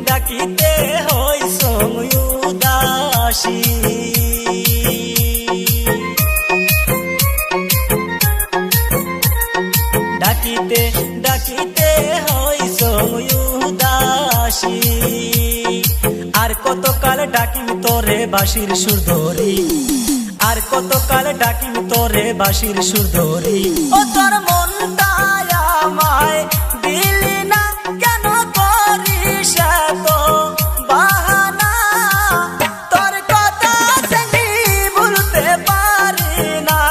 ডাকিতে হইছ উদাসী ডাকিতে হইছ উদাসী আর কতকাল ডাকিম তোরে বাঁশির সুর ধরি আর কতকাল ডাকিম তোরে বাঁশির সুর ধরি ও তোর মনটা আমায় দিলি না কেন করিস এত বাহানা তোর কথা জানি ভুলতে পারি না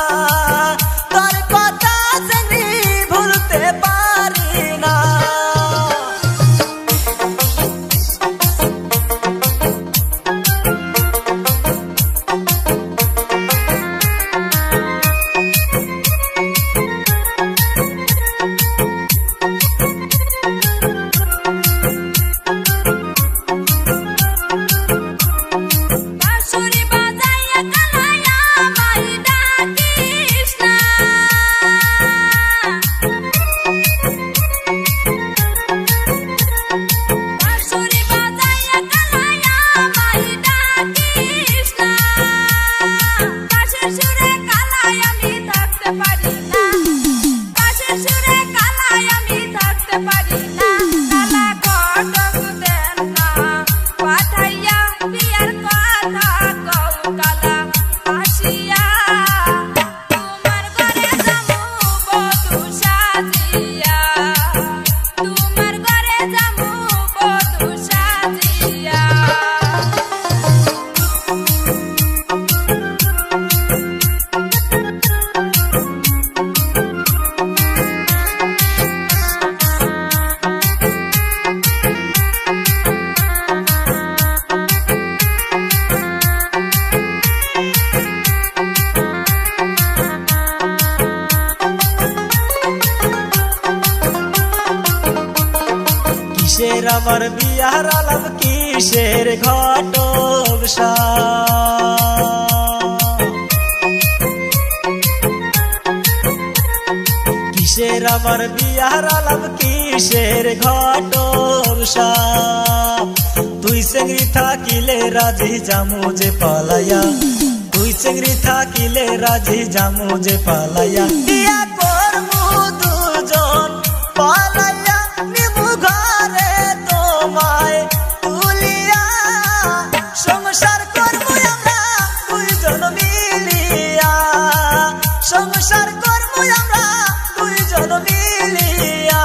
তোর কথা জানি ভুলতে পারি না কিসের আমার বিয়ার আলাপ কিসের ঘটক কিসের আমার বিয়ার আলাপ কিসের ঘটক তুই চেংড়ি থাকিলে রাজি জামু যে পালাইয়া তুই চেংড়ি থাকিলে রাজি জামু যে পালাইয়া বিয়া করমু দুজন পালাইয়া নিমু ঘরে তোমায় তুলিয়া সংসার করবো আমরা দুইজন মিলিয়া সংসার করবো আমরা দুইজন মিলিয়া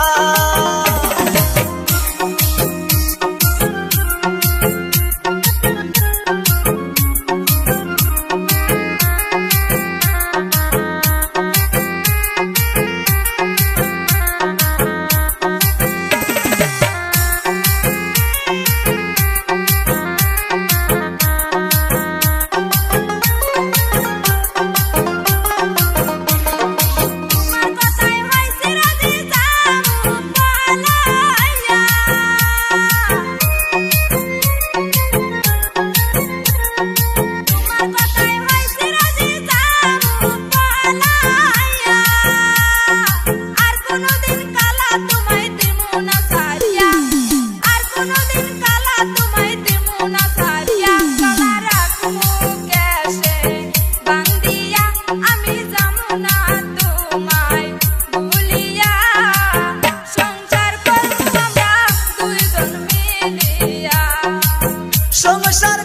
সংসার